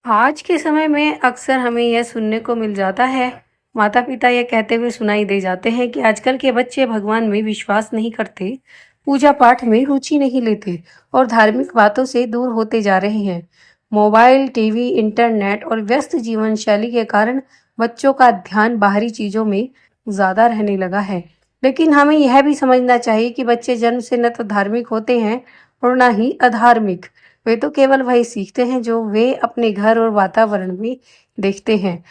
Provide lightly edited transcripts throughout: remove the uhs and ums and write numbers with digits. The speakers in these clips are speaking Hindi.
आज के समय में अक्सर हमें यह सुनने को मिल जाता है, माता-पिता ये कहते हुए सुनाई दे जाते हैं कि आजकल के बच्चे भगवान में विश्वास नहीं करते, पूजा-पाठ में रुचि नहीं लेते और धार्मिक बातों से दूर होते जा रहे हैं। मोबाइल, टीवी, इंटरनेट और व्यस्त जीवन शैली के कारण बच्चों का ध्यान बाहरी चीजों में ज़्यादा रहने लगा है। लेकिन हमें यह भी समझना चाहिए कि बच्चे जन्म से न तो धार्मिक होते हैं और न ही अधार्मिक। वे तो केवल वही सीखते हैं जो वे अपने घर और वातावरण में देखते हैं।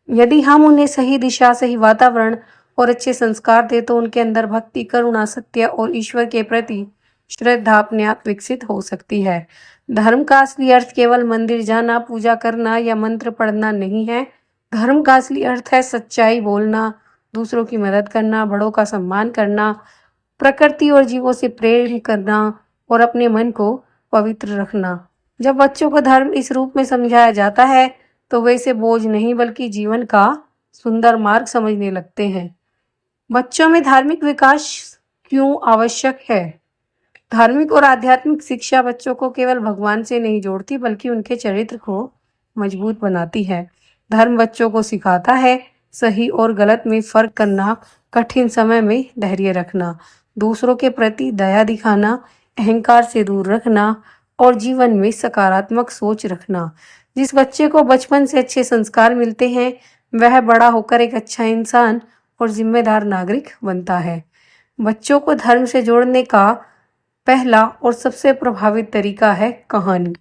यदि हम उन्हें सही दिशा, सही वातावरण और अच्छे संस्कार दें तो उनके अंदर भक्ति, करुणा, सत्य और ईश्वर के प्रति श्रद्धा अपने आप विकसित हो सकती है। धर्म का असली अर्थ केवल मंदिर जाना, पूजा करना या मंत्र पढ़ना नहीं है। धर्म का असली अर्थ है सच्चाई बोलना, दूसरों की मदद करना, बड़ों का सम्मान करना, प्रकृति और जीवों से प्रेम करना और अपने मन को पवित्र रखना। जब बच्चों को धर्म इस रूप में समझाया जाता है तो वे इसे बोझ नहीं बल्कि जीवन का सुंदर मार्ग समझने लगते हैं। बच्चों में धार्मिक विकास क्यों आवश्यक है? धार्मिक और आध्यात्मिक शिक्षा बच्चों को केवल भगवान से नहीं जोड़ती बल्कि उनके चरित्र को मजबूत बनाती है। धर्म बच्चों को सिखाता है सही और गलत में फर्क करना, कठिन समय में धैर्य रखना, दूसरों के प्रति दया दिखाना, अहंकार से दूर रखना और जीवन में सकारात्मक सोच रखना। जिस बच्चे को बचपन से अच्छे संस्कार मिलते हैं वह बड़ा होकर एक अच्छा इंसान और जिम्मेदार नागरिक बनता है। बच्चों को धर्म से जोड़ने का पहला और सबसे प्रभावित तरीका है कहानी।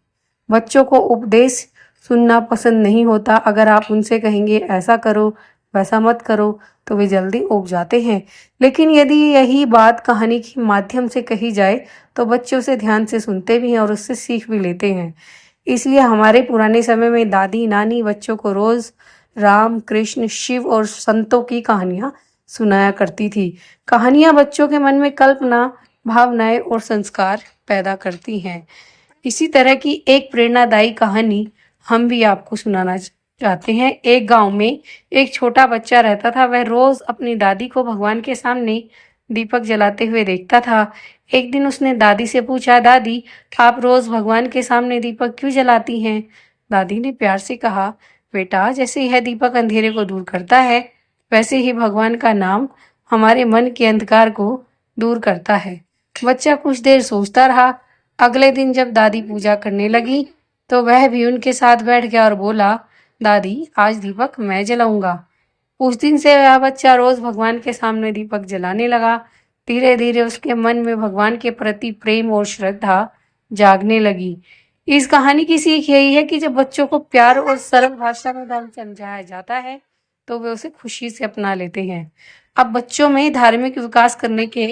बच्चों को उपदेश सुनना पसंद नहीं होता। अगर आप उनसे कहेंगे ऐसा करो, वैसा मत करो, तो वे जल्दी ऊब जाते हैं। लेकिन यदि यही बात कहानी के माध्यम से कही जाए तो बच्चे उसे ध्यान से सुनते भी हैं और उससे सीख भी लेते हैं। इसलिए हमारे पुराने समय में दादी नानी बच्चों को रोज राम, कृष्ण, शिव और संतों की कहानियां सुनाया करती थी। कहानियां बच्चों के मन में कल्पना, भावनाएं और संस्कार पैदा करती हैं। इसी तरह की एक प्रेरणादायी कहानी हम भी आपको सुनाना चाहते हैं। एक गांव में एक छोटा बच्चा रहता था। वह रोज अपनी दादी को भगवान के सामने दीपक जलाते हुए देखता था। एक दिन उसने दादी से पूछा, दादी, आप रोज भगवान के सामने दीपक क्यों जलाती हैं? दादी ने प्यार से कहा, बेटा, जैसे यह दीपक अंधेरे को दूर करता है, वैसे ही भगवान का नाम हमारे मन के अंधकार को दूर करता है। बच्चा कुछ देर सोचता रहा। अगले दिन जब दादी पूजा करने लगी तो वह भी उनके साथ बैठ गया और बोला, दादी, आज दीपक मैं जलाऊंगा। उस दिन से वह बच्चा रोज भगवान के सामने दीपक जलाने लगा। धीरे धीरे उसके मन में भगवान के प्रति प्रेम और श्रद्धा जागने लगी। इस कहानी की सीख यही है कि जब बच्चों को प्यार और सरल भाषा में धर्म समझाया जाता है तो वे उसे खुशी से अपना लेते हैं। अब बच्चों में धार्मिक विकास करने के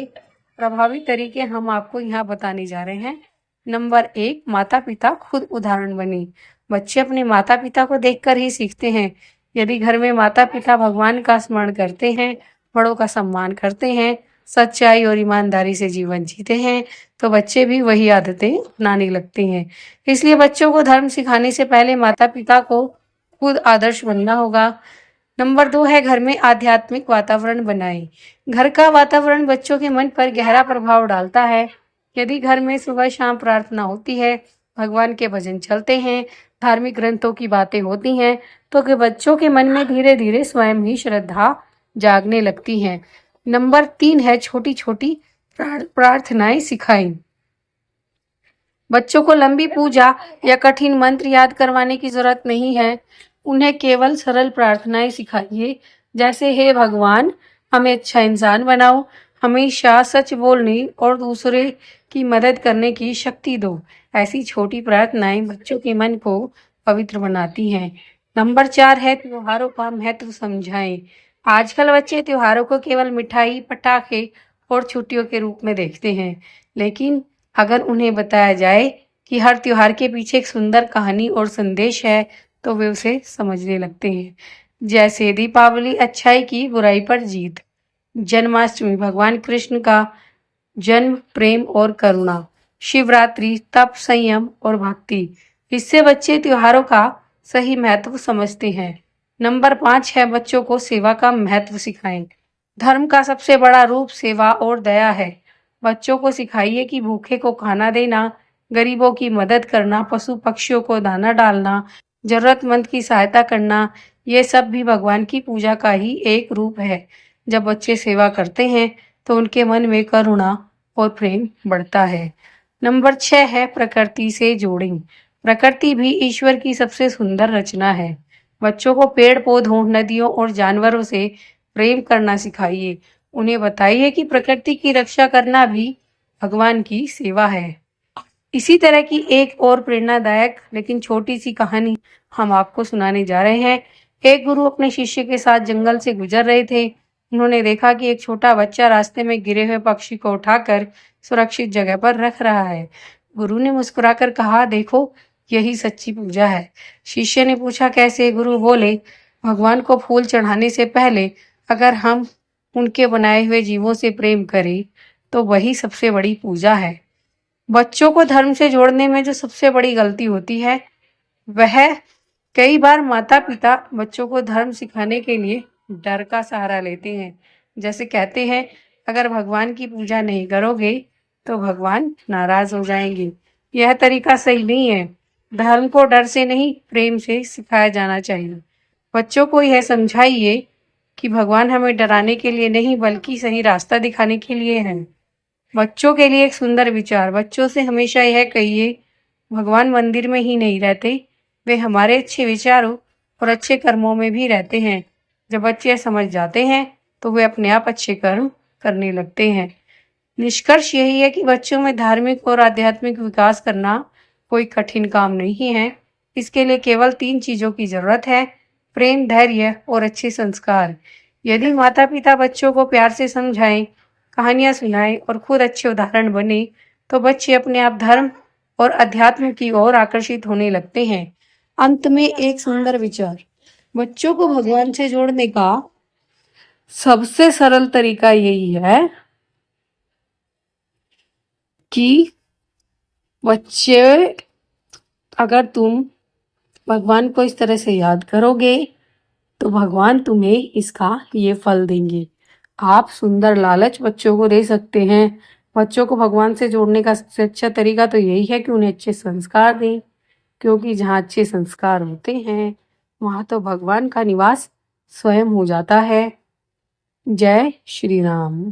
प्रभावी तरीके हम आपको यहाँ बताने जा रहे हैं। नंबर 1, माता पिता खुद उदाहरण बने। बच्चे अपने माता पिता को देखकर ही सीखते हैं। यदि घर में माता पिता भगवान का स्मरण करते हैं, बड़ों का सम्मान करते हैं, सच्चाई और ईमानदारी से जीवन जीते हैं, तो बच्चे भी वही आदतें अपनाने लगते हैं। इसलिए बच्चों को धर्म सिखाने से पहले माता पिता को खुद आदर्श बनना होगा। नंबर 2 है घर में आध्यात्मिक वातावरण बनाएं। घर का वातावरण बच्चों के मन पर गहरा प्रभाव डालता है। यदि घर में सुबह शाम प्रार्थना होती है, भगवान के भजन चलते हैं, धार्मिक ग्रंथों की बातें होती हैं, तो कि बच्चों के मन में धीरे धीरे स्वयं ही श्रद्धा जागने लगती है। नंबर 3 है छोटी छोटी प्रार्थनाएं सिखाएं। बच्चों को लंबी पूजा या कठिन मंत्र याद करवाने की जरूरत नहीं है। उन्हें केवल सरल प्रार्थनाएं सिखाइए, जैसे, हे भगवान, हमें अच्छा इंसान बनाओ, हमेशा सच बोलने और दूसरे की मदद करने की शक्ति दो। ऐसी छोटी प्रार्थनाएं बच्चों के मन को पवित्र बनाती हैं। नंबर 4 है त्योहारों का महत्व समझाएं। आजकल बच्चे त्योहारों को केवल मिठाई, पटाखे और छुट्टियों के रूप में देखते हैं, लेकिन अगर उन्हें बताया जाए कि हर त्योहार के पीछे एक सुंदर कहानी और संदेश है तो वे उसे समझने लगते हैं। जैसे दीपावली अच्छाई की बुराई पर जीत, जन्माष्टमी भगवान कृष्ण का जन्म, प्रेम और करुणा, शिवरात्रि तप, संयम और भक्ति। इससे बच्चे त्योहारों का सही महत्व समझते हैं। नंबर 5 है बच्चों को सेवा का महत्व सिखाएं। धर्म का सबसे बड़ा रूप सेवा और दया है। बच्चों को सिखाइए कि भूखे को खाना देना, गरीबों की मदद करना, पशु पक्षियों को दाना डालना जरूरतमंद की सहायता करना, ये सब भी भगवान की पूजा का ही एक रूप है। जब बच्चे सेवा करते हैं तो उनके मन में करुणा और प्रेम बढ़ता है। नंबर 6 है प्रकृति से जोड़ें। प्रकृति भी ईश्वर की सबसे सुंदर रचना है। बच्चों को पेड़ पौधों, नदियों और जानवरों से प्रेम करना सिखाइए। उन्हें बताइए कि प्रकृति की रक्षा करना भी भगवान की सेवा है। इसी तरह की एक और प्रेरणादायक लेकिन छोटी सी कहानी हम आपको सुनाने जा रहे हैं। एक गुरु अपने शिष्य के साथ जंगल से गुजर रहे थे। उन्होंने देखा कि एक छोटा बच्चा रास्ते में गिरे हुए पक्षी को उठाकर सुरक्षित जगह पर रख रहा है। गुरु ने मुस्कुराकर कहा, देखो, यही सच्ची पूजा है। शिष्य ने पूछा, कैसे? गुरु बोले, भगवान को फूल चढ़ाने से पहले अगर हम उनके बनाए हुए जीवों से प्रेम करें तो वही सबसे बड़ी पूजा है। बच्चों को धर्म से जोड़ने में जो सबसे बड़ी गलती होती है वह कई बार माता पिता बच्चों को धर्म सिखाने के लिए डर का सहारा लेते हैं। जैसे कहते हैं, अगर भगवान की पूजा नहीं करोगे तो भगवान नाराज हो जाएंगे। यह तरीका सही नहीं है। धर्म को डर से नहीं, प्रेम से सिखाया जाना चाहिए। बच्चों को यह समझाइए कि भगवान हमें डराने के लिए नहीं बल्कि सही रास्ता दिखाने के लिए है। बच्चों के लिए एक सुंदर विचार, बच्चों से हमेशा यह कहिए, भगवान मंदिर में ही नहीं रहते, वे हमारे अच्छे विचारों और अच्छे कर्मों में भी रहते हैं। जब बच्चे समझ जाते हैं तो वे अपने आप अच्छे कर्म करने लगते हैं। निष्कर्ष यही है कि बच्चों में धार्मिक और आध्यात्मिक विकास करना कोई कठिन काम नहीं है। इसके लिए केवल 3 चीजों की जरूरत है, प्रेम, धैर्य और अच्छे संस्कार। यदि माता पिता बच्चों को प्यार से समझाएं, कहानियां सुनाएं और खुद अच्छे उदाहरण बने तो बच्चे अपने आप धर्म और अध्यात्म की ओर आकर्षित होने लगते हैं। अंत में एक सुंदर विचार, बच्चों को भगवान से जोड़ने का सबसे सरल तरीका यही है कि बच्चे, अगर तुम भगवान को इस तरह से याद करोगे तो भगवान तुम्हें इसका ये फल देंगे। आप सुंदर लालच बच्चों को दे सकते हैं। बच्चों को भगवान से जोड़ने का सबसे अच्छा तरीका तो यही है कि उन्हें अच्छे संस्कार दें, क्योंकि जहाँ अच्छे संस्कार होते हैं वहाँ तो भगवान का निवास स्वयं हो जाता है। जय श्री राम।